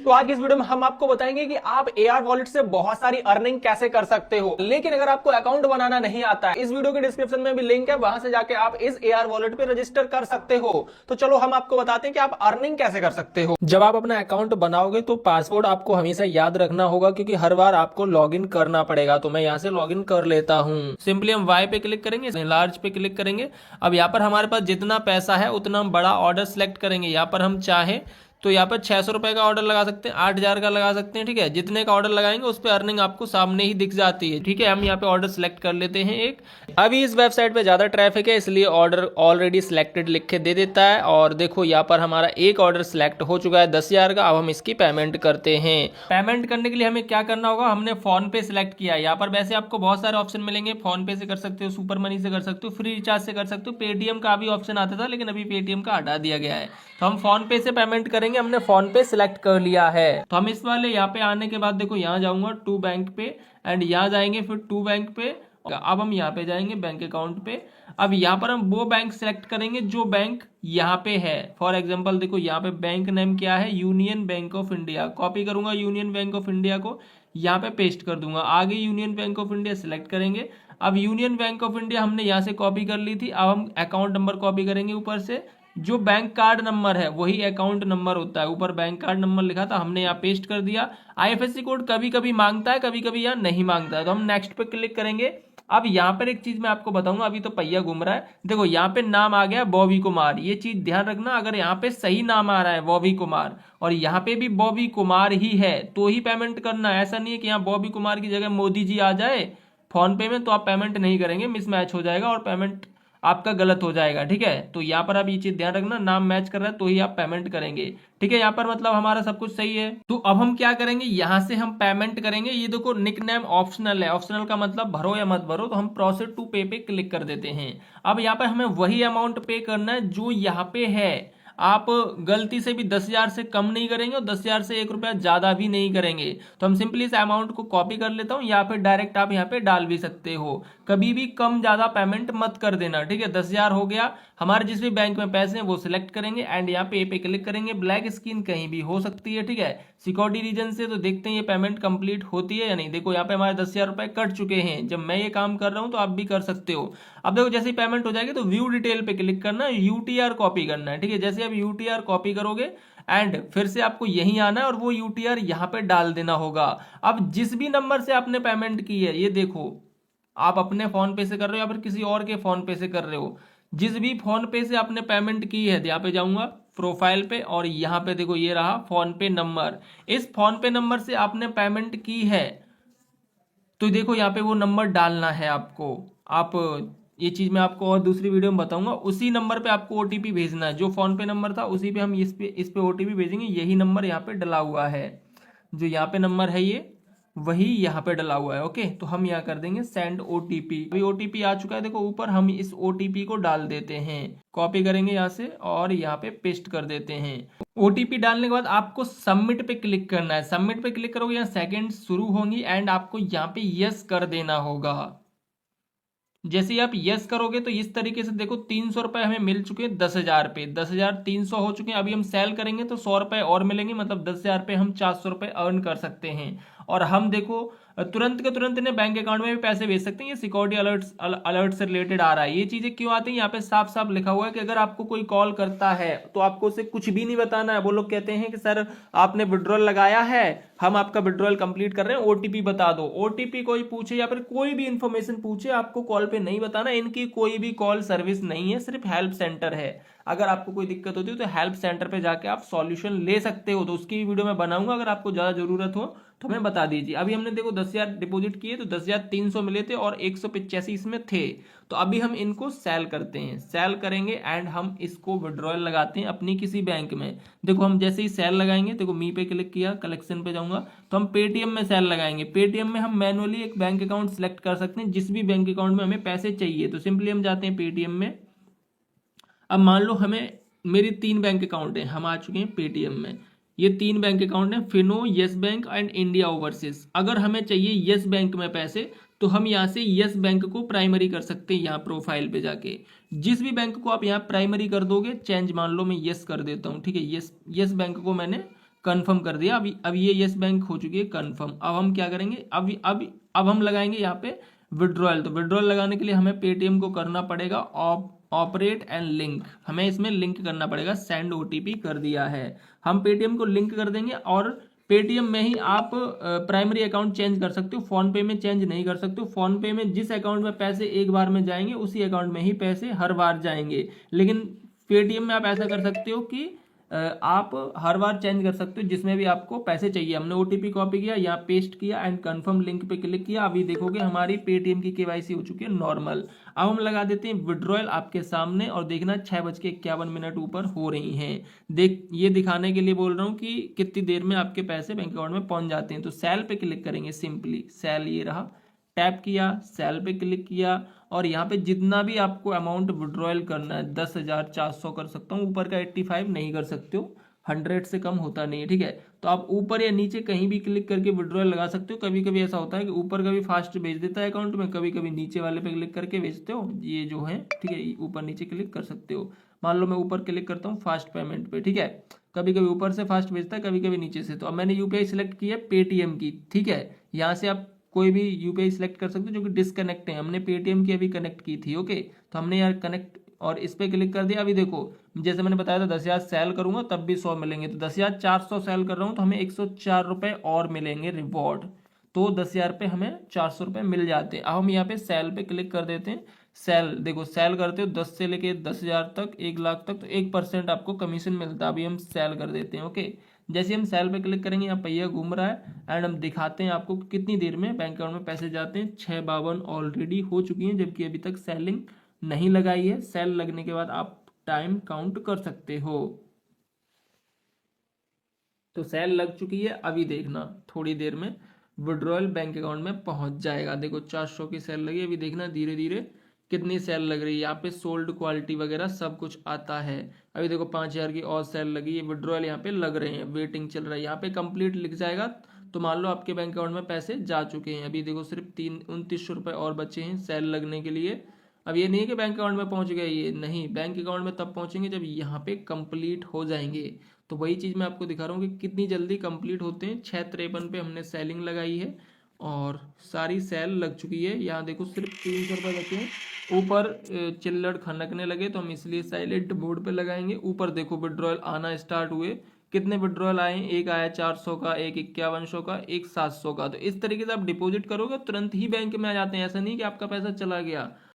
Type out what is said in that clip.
तो आज इस वीडियो में हम आपको बताएंगे कि आप AR वॉलेट से बहुत सारी अर्निंग कैसे कर सकते हो। लेकिन अगर आपको अकाउंट बनाना नहीं आता है, इस वीडियो के डिस्क्रिप्शन में भी लिंक है, वहां से जाके आप इस AR वॉलेट पे रजिस्टर कर सकते हो। तो चलो हम आपको बताते हैं कि आप अर्निंग कैसे कर सकते हो। जब आप अपना अकाउंट बनाओगे तो पासवर्ड आपको हमेशा याद रखना होगा, क्योंकि हर बार आपको लॉग इन करना पड़ेगा। तो मैं यहाँ से लॉग इन कर लेता हूँ। सिंपली हम वाई पे क्लिक करेंगे, लार्ज पे क्लिक करेंगे। अब यहाँ पर हमारे पास जितना पैसा है उतना हम बड़ा ऑर्डर सेलेक्ट करेंगे। यहाँ पर हम चाहें तो यहाँ पर 600 रुपए का ऑर्डर लगा सकते हैं, 8000 का लगा सकते हैं। ठीक है, जितने का ऑर्डर लगाएंगे उस पर अर्निंग आपको सामने ही दिख जाती है। ठीक है, हम यहाँ पे ऑर्डर सेलेक्ट कर लेते हैं एक। अभी इस वेबसाइट पे ज्यादा ट्रैफिक है, इसलिए ऑर्डर ऑलरेडी सिलेक्टेड लिख के दे देता है। और देखो यहाँ पर हमारा एक ऑर्डर सिलेक्ट हो चुका है 10,000 का। अब हम इसकी पेमेंट करते हैं। पेमेंट करने के लिए हमें क्या करना होगा, हमने फोन पे सिलेक्ट किया। यहाँ पर वैसे आपको बहुत सारे ऑप्शन मिलेंगे, फोन पे से कर सकते हो, सुपर मनी से कर सकते हो, फ्री रिचार्ज से कर सकते हो, पेटीएम का भी ऑप्शन आता था लेकिन अभी पेटीएम का हटा दिया गया है। तो हम फोन पे से पेमेंट करेंगे। हमने फोन पे सिलेक्ट कर लिया है। तो हम इस वाले यहाँ पे आने के बाद देखो यहाँ जाऊंगा टू बैंक पे, एंड यहाँ जाएंगे फिर टू बैंक पे। अब हम यहाँ पे जाएंगे बैंक अकाउंट पे। अब यहाँ पर हम वो बैंक सिलेक्ट करेंगे जो बैंक यहाँ पे है। फॉर एग्जांपल देखो यहाँ पे बैंक नेम क्या है, union bank of India. Copy करूंगा यूनियन बैंक ऑफ इंडिया को, यहाँ पे पेस्ट कर दूंगा। आगे union bank of India select करेंगे। अब यूनियन बैंक ऑफ इंडिया हमने यहाँ से कॉपी कर ली थी। अब हम अकाउंट नंबर कॉपी करेंगे ऊपर से। जो बैंक कार्ड नंबर है वही अकाउंट नंबर होता है। ऊपर बैंक कार्ड नंबर लिखा था, हमने यहाँ पेस्ट कर दिया। आईएफएससी कोड कभी कभी मांगता है, कभी कभी यहाँ नहीं मांगता है। तो हम नेक्स्ट पे क्लिक करेंगे। अब यहाँ पर एक चीज मैं आपको बताऊंगा, अभी तो पहिया घूम रहा है। देखो यहाँ पे नाम आ गया बॉबी कुमार। ये चीज ध्यान रखना, अगर यहाँ पे सही नाम आ रहा है बॉबी कुमार और यहाँ पे भी बॉबी कुमार ही है तो ही पेमेंट करना है। ऐसा नहीं है कि यहाँ बॉबी कुमार की जगह मोदी जी आ जाए फोन पे में तो आप पेमेंट नहीं करेंगे, मिसमैच हो जाएगा और पेमेंट आपका गलत हो जाएगा। ठीक है, तो यहाँ पर आप ये चीज ध्यान रखना, नाम मैच कर रहा है तो ही आप पेमेंट करेंगे। ठीक है, यहाँ पर मतलब हमारा सब कुछ सही है। तो अब हम क्या करेंगे, यहाँ से हम पेमेंट करेंगे। ये देखो निक नेम ऑप्शनल है, ऑप्शनल का मतलब भरो या मत भरो। तो हम प्रोसीड टू पे पे क्लिक कर देते हैं। अब यहाँ पर हमें वही अमाउंट पे करना है जो यहाँ पे है। आप गलती से भी 10,000 से कम नहीं करेंगे और 10,000 से 1 रुपया ज्यादा भी नहीं करेंगे। तो हम सिंपली इस अमाउंट को कॉपी कर लेता हूँ, या फिर डायरेक्ट आप यहाँ पे डाल भी सकते हो। कभी भी कम ज्यादा पेमेंट मत कर देना। ठीक है, 10,000 हो गया। हमारे जिस भी बैंक में पैसे हैं वो सिलेक्ट करेंगे एंड यहाँ पे क्लिक करेंगे। ब्लैक स्क्रीन कहीं भी हो सकती है। ठीक है, सिक्योरिटी रीजन से तो देखते हैं ये पेमेंट कंप्लीट होती है या नहीं। देखो यहाँ पे हमारे 10,000 रुपए कट चुके हैं जब मैं ये काम कर रहा हूँ, तो आप भी कर सकते हो। अब देखो जैसे ही पेमेंट हो जाएगी तो व्यू डिटेल पे क्लिक करना है, यूटीआर कॉपी करना है। ठीक है, जैसे आप यूटीआर कॉपी करोगे एंड फिर से आपको यही आना है और वो यूटीआर यहाँ पे डाल देना होगा। अब जिस भी नंबर से आपने पेमेंट की है, ये देखो आप अपने फोन पे से कर रहे हो या फिर किसी और के फोन पे से कर रहे हो, जिस भी फोन पे से आपने पेमेंट की है, यहाँ पे जाऊंगा प्रोफाइल पे और यहाँ पे देखो ये रहा फोन पे नंबर। इस फोन पे नंबर से आपने पेमेंट की है तो देखो यहाँ पे वो नंबर डालना है आपको। आप ये चीज मैं आपको और दूसरी वीडियो में बताऊंगा। उसी नंबर पे आपको ओटीपी भेजना है, जो फोन पे नंबर था उसी पे हम इस पे ओटीपी भेजेंगे। यही नंबर यहाँ पे डला हुआ है, जो यहाँ पे नंबर है ये वही यहाँ पे डला हुआ है। ओके, तो हम यहाँ कर देंगे सेंड ओटीपी। अभी ओटीपी आ चुका है देखो ऊपर, हम इस ओटीपी को डाल देते हैं। कॉपी करेंगे यहाँ से और यहाँ पे पेस्ट कर देते हैं। ओटीपी डालने के बाद आपको सबमिट पे क्लिक करना है। सबमिट पे क्लिक करोगे यहाँ सेकंड शुरू होंगी एंड आपको यहाँ पे यस कर देना होगा। जैसे ही आप यस करोगे तो इस तरीके से देखो 300 रुपए हमें मिल चुके हैं 10,000 पे। 10,300 हो चुके हैं। अभी हम सेल करेंगे तो 100 रुपए और मिलेंगे, मतलब 10,000 पे हम 400 रुपए अर्न कर सकते हैं। और हम देखो तुरंत के तुरंत इन्हें बैंक अकाउंट में भी पैसे भेज सकते हैं। ये सिक्योरिटी अलर्ट से रिलेटेड आ रहा है। ये चीजें क्यों आती है, यहाँ पे साफ साफ लिखा हुआ है कि अगर आपको कोई कॉल करता है तो आपको उसे कुछ भी नहीं बताना है। वो लोग कहते हैं कि सर आपने विड्रॉल लगाया है, हम आपका विड्रॉल कंप्लीट कर रहे हैं, ओटीपी बता दो। ओटीपी कोई पूछे या फिर कोई भी इंफॉर्मेशन पूछे, आपको कॉल पे नहीं बताना। इनकी कोई भी कॉल सर्विस नहीं है, सिर्फ हेल्प सेंटर है। अगर आपको कोई दिक्कत होती है तो हेल्प सेंटर पे जाके आप सॉल्यूशन ले सकते हो। तो उसकी वीडियो मैं बनाऊंगा, अगर आपको ज्यादा जरूरत हो तो हमें बता दीजिए। अभी हमने देखो 10,000 डिपॉजिट किए तो 10,300 मिले थे और 185 इसमें थे। तो अभी हम इनको सेल करते हैं। सेल करेंगे एंड हम इसको विड्रॉल लगाते हैं अपनी किसी बैंक में। देखो हम जैसे ही सेल लगाएंगे, देखो मी पे क्लिक किया, कलेक्शन पे जाऊंगा तो हम पेटीएम में सेल लगाएंगे। पेटीएम में हम मैनुअली एक बैंक अकाउंट सेलेक्ट कर सकते हैं, जिस भी बैंक अकाउंट में हमें पैसे चाहिए। तो सिंपली हम जाते हैं पेटीएम में। अब मान लो हमें मेरी 3 बैंक अकाउंट है, हम आ चुके हैं पेटीएम में। ये 3 बैंक अकाउंट हैं, Fino, yes bank and India overseas. अगर हमें चाहिए यस बैंक में पैसे तो हम यहाँ से यस बैंक को प्राइमरी कर सकते हैं। यहाँ प्रोफाइल पे जाके जिस भी बैंक को आप यहाँ प्राइमरी कर दोगे, चेंज मान लो मैं यस कर देता हूँ। ठीक है, यस बैंक को मैंने कंफर्म कर दिया। अब ये येस बैंक हो चुकी है कंफर्म। अब हम क्या करेंगे, अब हम लगाएंगे यहाँ पे विड्रॉयल। तो विड्रॉयल लगाने के लिए हमें पेटीएम को करना पड़ेगा ऑपरेट एंड लिंक, हमें इसमें लिंक करना पड़ेगा। सेंड ओटीपी कर दिया है, हम पेटीएम को लिंक कर देंगे और पेटीएम में ही आप प्राइमरी अकाउंट चेंज कर सकते हो, फोन पे में चेंज नहीं कर सकते हो। फोन पे में जिस अकाउंट में पैसे एक बार में जाएंगे उसी अकाउंट में ही पैसे हर बार जाएंगे, लेकिन पेटीएम में आप ऐसा कर सकते हो कि आप हर बार चेंज कर सकते हो जिसमें भी आपको पैसे चाहिए। हमने ओटीपी कॉपी किया, यहाँ पेस्ट किया एंड कंफर्म लिंक पे क्लिक किया। अभी देखोगे हमारी पेटीएम की केवाईसी हो चुकी है नॉर्मल। अब हम लगा देते हैं विड्रॉयल आपके सामने और देखना 6:51 ऊपर हो रही हैं। देख ये दिखाने के लिए बोल रहा हूँ कि कितनी देर में आपके पैसे बैंक अकाउंट में पहुंच जाते हैं। तो सेल पे क्लिक करेंगे, सिंपली सेल ये रहा, टैप किया, सेल पे क्लिक किया और यहाँ पे जितना भी आपको अमाउंट विड्रॉयल करना है 10,400 कर सकता हूँ, ऊपर का 85 नहीं कर सकते हो, 100 से कम होता नहीं है, ठीक है। तो आप ऊपर या नीचे कहीं भी क्लिक करके विड्रॉयल लगा सकते हो। कभी कभी ऐसा होता है कि ऊपर का भी फास्ट भेज देता है अकाउंट में, कभी कभी नीचे वाले पे क्लिक करके भेजते हो, ये जो है ठीक है, ऊपर नीचे क्लिक कर सकते हो। मान लो मैं ऊपर क्लिक करता हूँ फास्ट पेमेंट पे, ठीक है, कभी कभी ऊपर से फास्ट भेजता है, कभी कभी नीचे से। तो अब मैंने यूपीआई सिलेक्ट की है पेटीएम की, ठीक है, यहाँ से आप कोई भी यूपीआई सिलेक्ट कर सकते हो जो कि डिसकनेक्ट है। हमने पेटीएम की अभी कनेक्ट की थी, ओके, तो हमने यार कनेक्ट और इस पे क्लिक कर दिया। अभी देखो जैसे मैंने बताया था 10,000 सेल करूंगा तब भी 100 मिलेंगे, तो 10,400 सेल कर रहा हूँ तो हमें 104 रुपये और मिलेंगे रिवॉर्ड। तो 10,000 पे हमें 400 रुपये मिल जाते हैं। अब हम यहाँ पे सेल पे क्लिक कर देते हैं। सेल देखो, सेल करते हो 10 से लेके 10,000 तक, 1 लाख तक, तो 1% आपको कमीशन मिलता है। अभी हम सेल कर देते हैं, ओके। जैसे हम सेल पे क्लिक करेंगे यहाँ पहिया घूम रहा है एंड हम दिखाते हैं आपको कितनी देर में बैंक अकाउंट में पैसे जाते हैं। 6:52 ऑलरेडी हो चुकी हैं, जबकि अभी तक सेलिंग नहीं लगाई है। सेल लगने के बाद आप टाइम काउंट कर सकते हो। तो सेल लग चुकी है, अभी देखना थोड़ी देर में विड्रॉयल बैंक अकाउंट में पहुंच जाएगा। देखो 400 की सेल लगी, अभी देखना धीरे धीरे कितनी सेल लग रही है। यहाँ पे सोल्ड क्वालिटी वगैरह सब कुछ आता है। अभी देखो 5,000 की और सेल लगी है, विड्रॉयल यहाँ पे लग रहे हैं, वेटिंग चल रहा है। यहाँ पे कंप्लीट लिख जाएगा तो मान लो आपके बैंक अकाउंट में पैसे जा चुके हैं। अभी देखो सिर्फ 29 रुपये और बचे हैं सेल लगने के लिए। अब ये नहीं कि बैंक अकाउंट में पहुंच गए, ये नहीं, बैंक अकाउंट में तब पहुंचेंगे जब यहाँ पे कंप्लीट हो जाएंगे। तो वही चीज़ मैं आपको दिखा रहा हूँ कि कितनी जल्दी कंप्लीट होते हैं। 6:53 पे हमने सेलिंग लगाई है और सारी सेल लग चुकी है। यहाँ देखो सिर्फ 300 रुपये बचे हैं। ऊपर चिल्लड़ खनकने लगे तो हम इसलिए साइलेंट मोड पे लगाएंगे। ऊपर देखो विड्रॉयल आना स्टार्ट हुए, कितने विड्रॉयल आए, एक आया 400 का, एक 5100 का, एक 700 का। तो इस तरीके से आप डिपॉजिट करोगे तुरंत ही बैंक में आ जाते हैं। ऐसा नहीं कि आपका पैसा चला गया,